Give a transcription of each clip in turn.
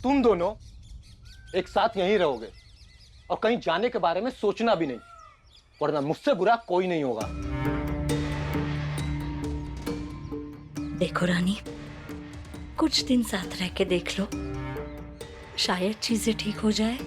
तुम दोनों एक साथ यहीं रहोगे और कहीं जाने के बारे में सोचना भी नहीं, वरना मुझसे बुरा कोई नहीं होगा। देखो रानी, कुछ दिन साथ रह के देख लो, शायद चीजें ठीक हो जाए।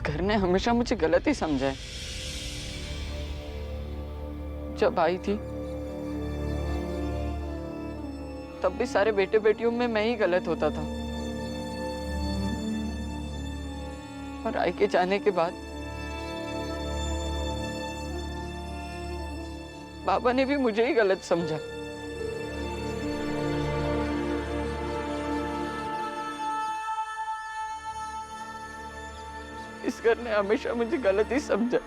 घर ने हमेशा मुझे गलत ही समझा है। जब आई थी तब भी सारे बेटे बेटियों में मैं ही गलत होता था, और आई के जाने के बाद बाबा ने भी मुझे ही गलत समझा। इस घर ने हमेशा मुझे गलत ही समझा।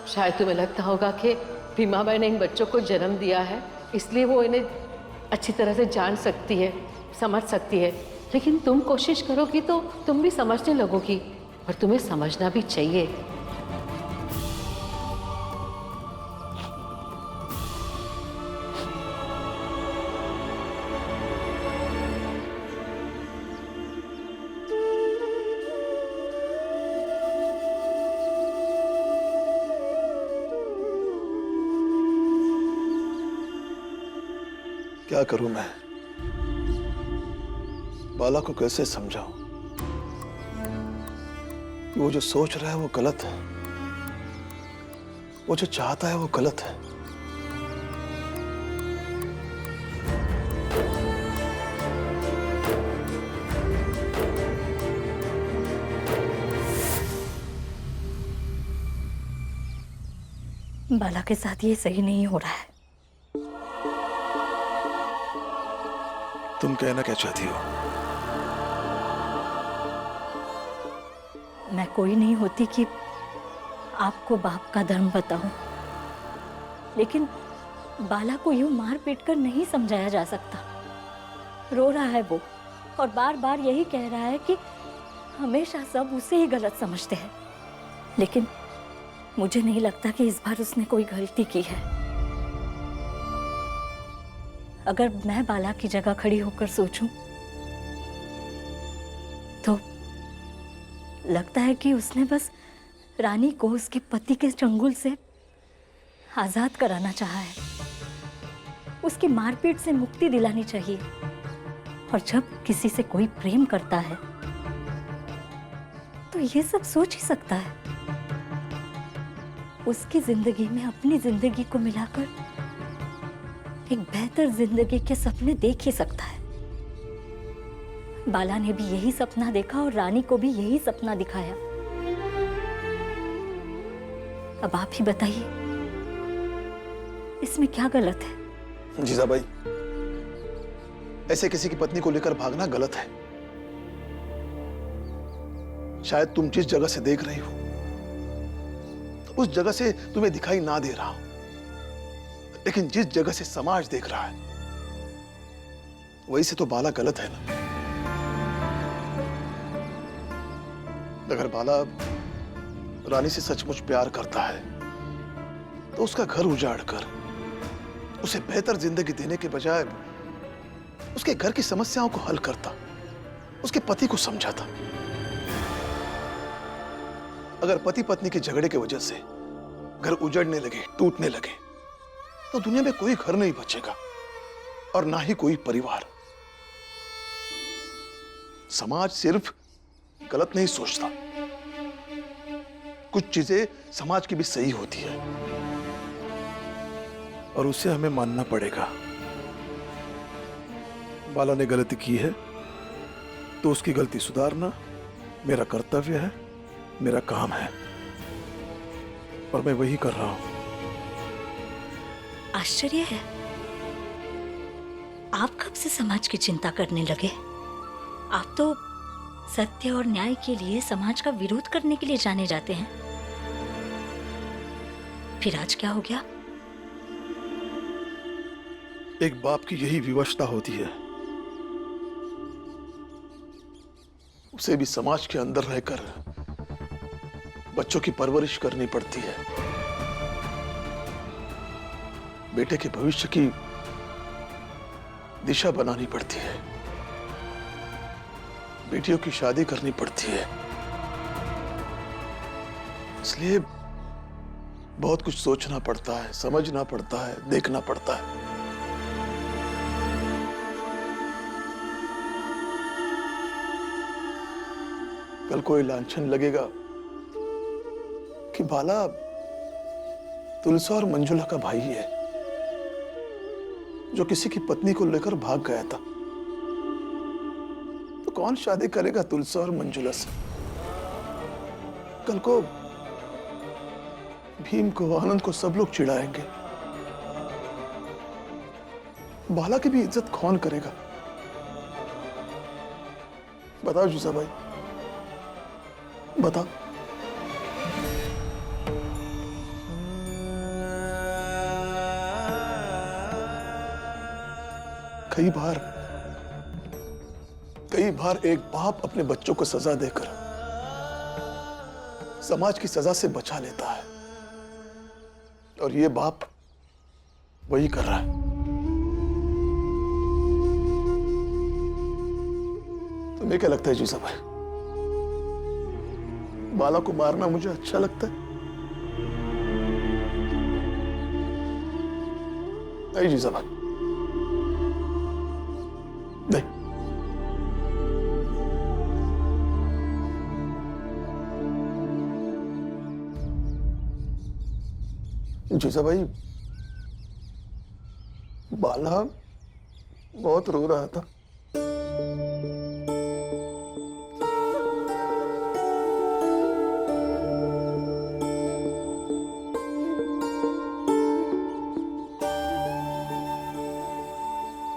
शायद तुम्हें लगता होगा कि भीमा बाई ने इन बच्चों को जन्म दिया है, इसलिए वो इन्हें अच्छी तरह से जान सकती है, समझ सकती है। लेकिन तुम कोशिश करोगी तो तुम भी समझने लगोगी, और तुम्हें समझना भी चाहिए। क्या करूं मैं? बाला को कैसे समझाऊं कि वो जो सोच रहा है वो गलत है, वो जो चाहता है वो गलत है। बाला के साथ ये सही नहीं हो रहा है। तुम कहना क्या चाहती हो? मैं कोई नहीं होती कि आपको बाप का धर्म बताऊं, लेकिन बाला को यूं मार पीट कर नहीं समझाया जा सकता। रो रहा है वो, और बार बार यही कह रहा है कि हमेशा सब उसे ही गलत समझते हैं। लेकिन मुझे नहीं लगता कि इस बार उसने कोई गलती की है। अगर मैं बाला की जगह खड़ी होकर सोचूं तो लगता है कि उसने बस रानी को उसके पति के चंगुल से आजाद कराना चाहा है, उसकी मारपीट से मुक्ति दिलानी चाहिए। और जब किसी से कोई प्रेम करता है तो ये सब सोच ही सकता है। उसकी जिंदगी में अपनी जिंदगी को मिलाकर एक बेहतर जिंदगी के सपने देख ही सकता है। बाला ने भी यही सपना देखा और रानी को भी यही सपना दिखाया। अब आप ही बताइए, इसमें क्या गलत है? जीजाबाई, ऐसे किसी की पत्नी को लेकर भागना गलत है। शायद तुम जिस जगह से देख रही हो उस जगह से तुम्हें दिखाई ना दे रहा हो, लेकिन जिस जगह से समाज देख रहा है वही से तो बाला गलत है ना। अगर बाला रानी से सचमुच प्यार करता है तो उसका घर उजाड़ कर उसे बेहतर जिंदगी देने के बजाय उसके घर की समस्याओं को हल करता, उसके पति को समझाता। अगर पति पत्नी के झगड़े की वजह से घर उजड़ने लगे, टूटने लगे, तो दुनिया में कोई घर नहीं बचेगा और ना ही कोई परिवार। समाज सिर्फ गलत नहीं सोचता, कुछ चीजें समाज की भी सही होती है। और उसे हमें मानना पड़ेगा। बाला ने गलती की है तो उसकी गलती सुधारना मेरा कर्तव्य है, मेरा काम है, और मैं वही कर रहा हूं। आश्चर्य है, आप कब से समाज की चिंता करने लगे? आप तो सत्य और न्याय के लिए समाज का विरोध करने के लिए जाने जाते हैं। फिर आज क्या हो गया? एक बाप की यही विवशता होती है, उसे भी समाज के अंदर रहकर बच्चों की परवरिश करनी पड़ती है, बेटे के भविष्य की दिशा बनानी पड़ती है, बेटियों की शादी करनी पड़ती है। इसलिए बहुत कुछ सोचना पड़ता है, समझना पड़ता है, देखना पड़ता है। कल कोई लांछन लगेगा कि बाला तुलसा और मंजुला का भाई है जो किसी की पत्नी को लेकर भाग गया था, तो कौन शादी करेगा तुलसा और मंजुला से? कल को भीम को, आनंद को सब लोग चिढ़ाएंगे, बाला की भी इज्जत कौन करेगा? बताओ जीजा भाई, बताओ। कई बार एक बाप अपने बच्चों को सजा देकर समाज की सजा से बचा लेता है, और ये बाप वही कर रहा है। तुम्हें क्या लगता है जीजा भाई, बाला को मारना मुझे अच्छा लगता है? नहीं जीजा भाई, नहीं। जीजा भाई, बाला बहुत रो रहा था।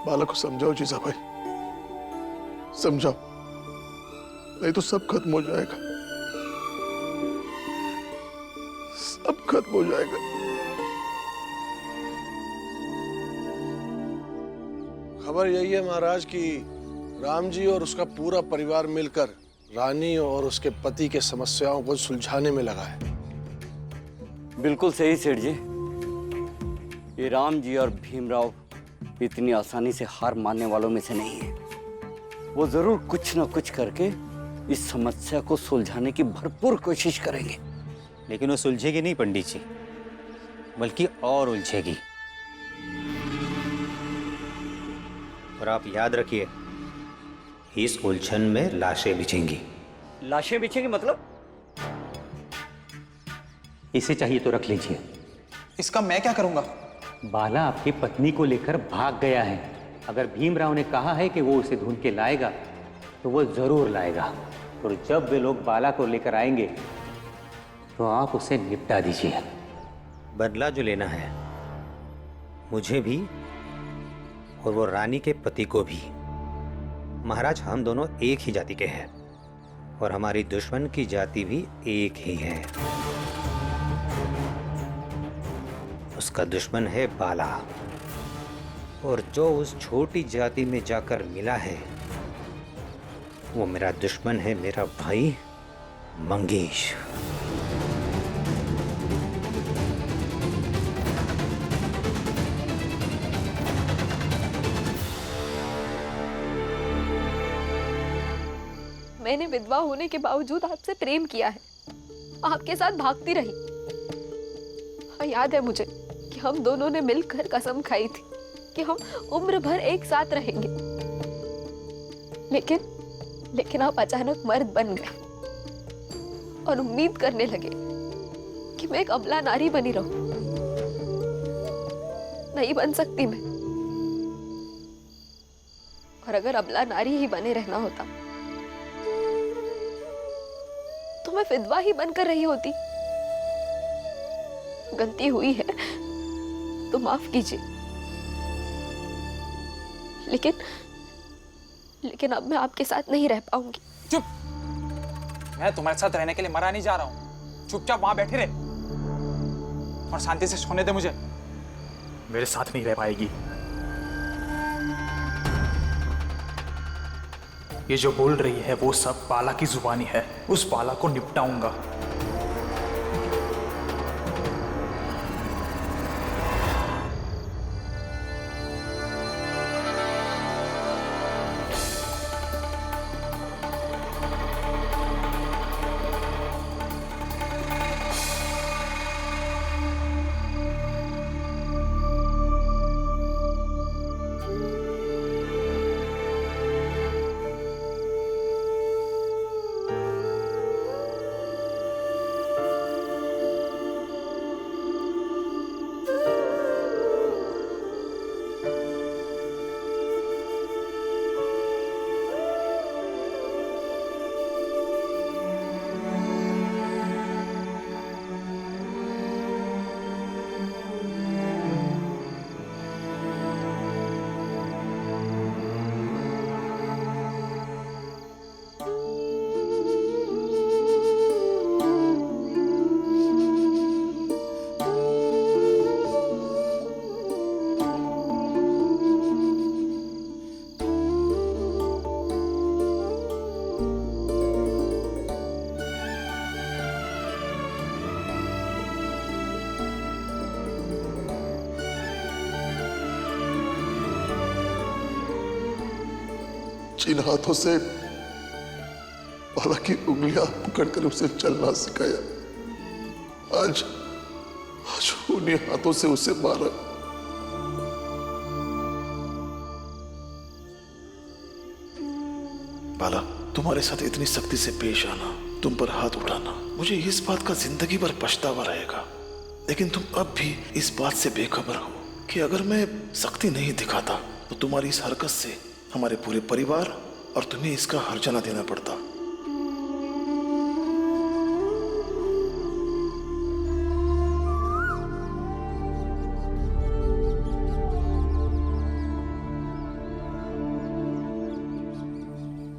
बाला को समझाओ जीजा भाई, समझाओ, नहीं तो सब खत्म हो जाएगा, सब खत्म हो जाएगा। खबर यही है महाराज कि राम जी और उसका पूरा परिवार मिलकर रानी और उसके पति के समस्याओं को सुलझाने में लगा है। बिल्कुल सही सेठ जी, ये राम जी और भीमराव इतनी आसानी से हार मानने वालों में से नहीं है। वो जरूर कुछ ना कुछ करके इस समस्या को सुलझाने की भरपूर कोशिश करेंगे। लेकिन वो सुलझेगी नहीं पंडित जी, बल्कि और उलझेगी। और आप याद रखिए, इस उलझन में लाशें बिछेंगी। लाशें बिछेंगी मतलब? इसे चाहिए तो रख लीजिए। इसका मैं क्या करूंगा? बाला आपकी पत्नी को लेकर भाग गया है। अगर भीमराव ने कहा है कि वो उसे ढूंढ के लाएगा तो वो जरूर लाएगा, और जब वे लोग बाला को लेकर आएंगे तो आप उसे निपटा दीजिए। बदला जो लेना है मुझे भी और वो रानी के पति को भी। महाराज, हम दोनों एक ही जाति के हैं और हमारी दुश्मन की जाति भी एक ही है। उसका दुश्मन है बाला, और जो उस छोटी जाति में जाकर मिला है वो मेरा दुश्मन है, मेरा भाई मंगेश। मैंने विधवा होने के बावजूद आपसे प्रेम किया है, आपके साथ भागती रही। हाँ, याद है मुझे कि हम दोनों ने मिलकर कसम खाई थी कि हम उम्र भर एक साथ रहेंगे। लेकिन आप अचानक मर्द बन गए और उम्मीद करने लगे कि मैं एक अबला नारी बनी रहूं। नहीं बन सकती मैं। और अगर अबला नारी ही बने रहना होता तो मैं विधवा ही बनकर रही होती। गलती हुई है तो माफ कीजिए, लेकिन अब मैं आपके साथ नहीं रह पाऊंगी। चुप। मैं तुम्हारे साथ रहने के लिए मरा नहीं जा रहा हूँ। चुपचाप वहां बैठे रहे और शांति से सोने दे मुझे। मेरे साथ नहीं रह पाएगी। ये जो बोल रही है वो सब बाला की जुबानी है। उस बाला को निपटाऊंगा। जिन हाथों से बाला की उंगलियां पकड़कर उसे चलना सिखाया, आज उन्हीं हाथों से उसे मारा। बाला, तुम्हारे साथ इतनी सख्ती से पेश आना, तुम पर हाथ उठाना, मुझे इस बात का जिंदगी भर पछतावा रहेगा। लेकिन तुम अब भी इस बात से बेखबर हो कि अगर मैं सख्ती नहीं दिखाता तो तुम्हारी इस हरकत से हमारे पूरे परिवार और तुम्हें इसका हर्जाना देना पड़ता।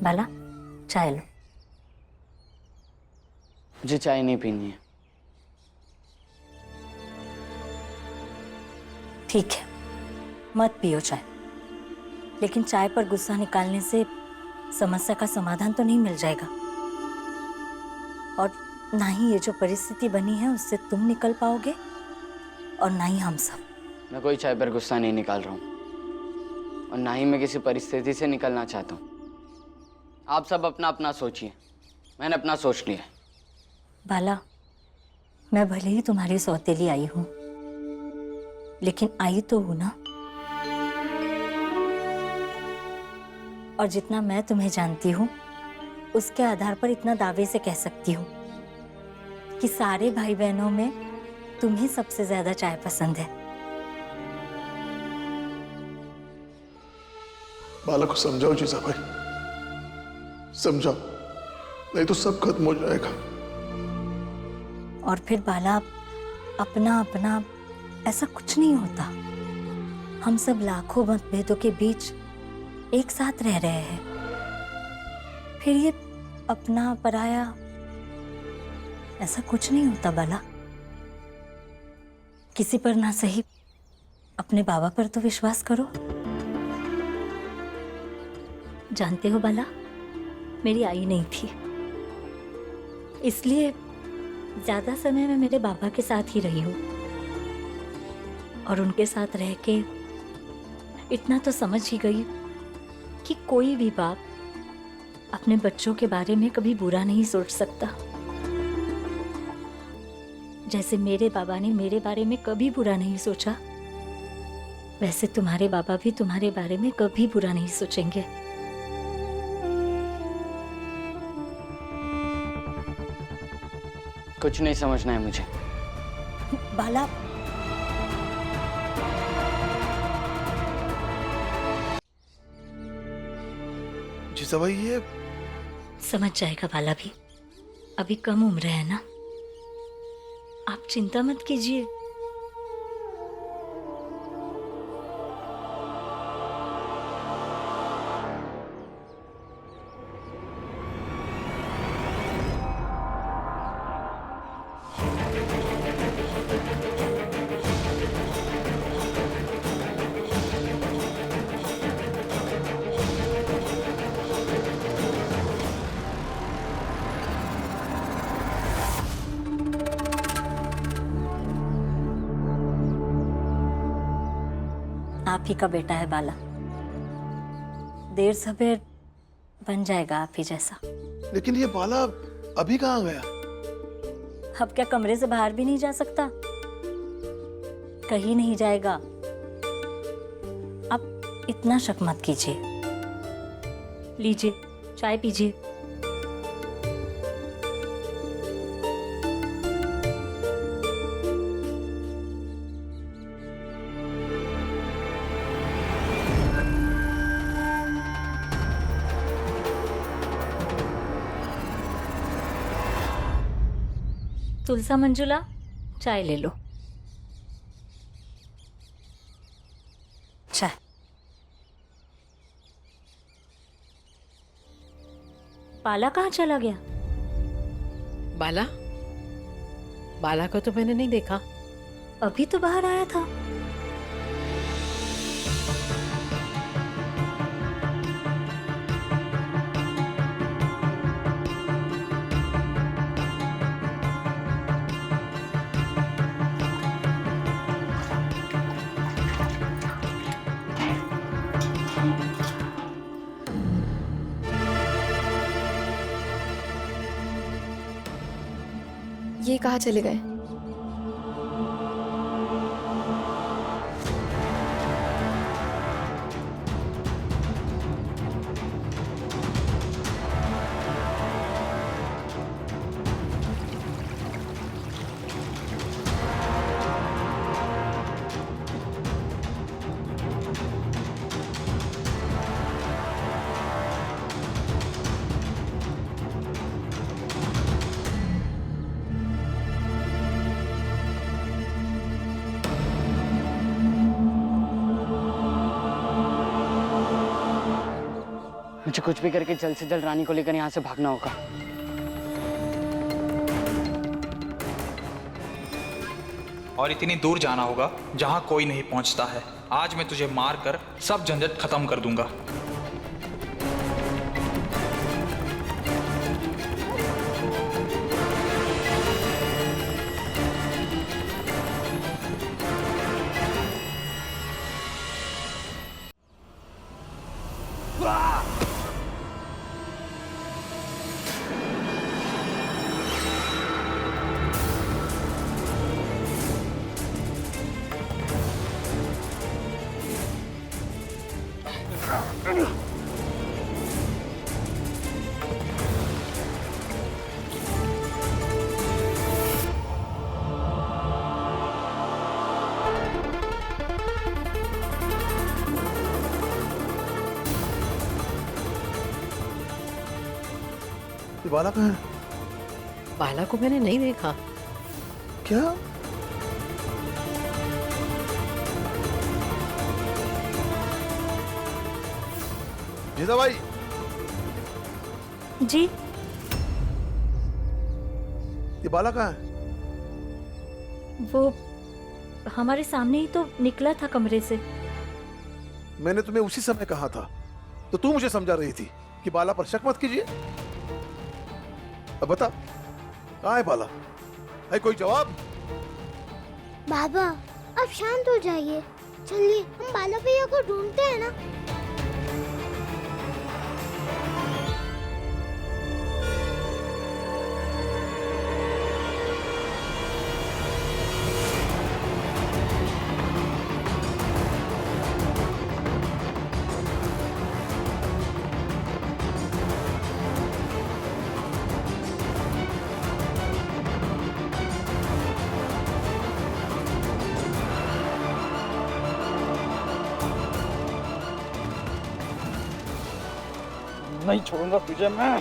बाला, चाय लो। मुझे चाय नहीं पीनी है। ठीक है, मत पियो चाय। लेकिन चाय पर गुस्सा निकालने से समस्या का समाधान तो नहीं मिल जाएगा, और ना ही ये जो परिस्थिति बनी है उससे तुम निकल पाओगे और ना ही हम सब। मैं कोई चाय पर गुस्सा नहीं निकाल रहा हूँ और ना ही मैं किसी परिस्थिति से निकलना चाहता हूँ। आप सब अपना अपना सोचिए, मैंने अपना सोच लिया है। बाला, मैं भले ही तुम्हारी सौतेली आई हूँ, लेकिन आई तो हूँ ना। और जितना मैं तुम्हें जानती हूँ उसके आधार पर इतना दावे से कह सकती हूँ कि सारे भाई बहनों में तुम्हें सबसे ज्यादा चाय पसंद है। बाला को समझाओ जीजा भाई, समझाओ, नहीं तो सब खत्म हो जाएगा। और फिर बाला, अपना अपना ऐसा कुछ नहीं होता। हम सब लाखों मतभेदों के बीच एक साथ रह रहे हैं। फिर ये अपना पराया ऐसा कुछ नहीं होता बाला। किसी पर ना सही अपने बाबा पर तो विश्वास करो। जानते हो बाला, मेरी आई नहीं थी, इसलिए ज्यादा समय मैं मेरे बाबा के साथ ही रही हूँ। और उनके साथ रह के इतना तो समझ ही गई कि कोई भी बाप अपने बच्चों के बारे में कभी बुरा नहीं सोच सकता। जैसे मेरे बाबा ने मेरे बारे में कभी बुरा नहीं सोचा, वैसे तुम्हारे बाबा भी तुम्हारे बारे में कभी बुरा नहीं सोचेंगे। कुछ नहीं समझना है मुझे। बाला, जीजाबाई ये समझ जाएगा बाला भी, अभी कम उम्र है ना, आप चिंता मत कीजिए। आप ही का बेटा है बाला, देर सवेर बन जाएगा आप ही जैसा। लेकिन ये बाला अभी कहाँ गया? अब क्या कमरे से बाहर भी नहीं जा सकता? कहीं नहीं जाएगा। आप इतना शक मत कीजिए। लीजिए चाय पीजिए। तुलसा मंजुला, चाय ले लो। चाय। बाला कहाँ चला गया? बाला? बाला को तो मैंने नहीं देखा। अभी तो बाहर आया था। ये कहाँ चले गए? मुझे कुछ भी करके जल्द से जल्द रानी को लेकर यहाँ से भागना होगा। और इतनी दूर जाना होगा जहाँ कोई नहीं पहुँचता है। आज मैं तुझे मार कर सब झंझट खत्म कर दूंगा। ये बाला कहाँ है? बाला को मैंने नहीं देखा। क्या? जीजाबाई। जी। ये बाला कहाँ है? वो हमारे सामने ही तो निकला था कमरे से। मैंने तुम्हें उसी समय कहा था, तो तू मुझे समझा रही थी कि बाला पर शक मत कीजिए। अब बता, कहाँ है बाला? है कोई जवाब? बाबा अब शांत हो जाइए, चलिए हम बाला भैया को ढूंढते हैं ना। नहीं छोड़ूंगा तुझे मैं।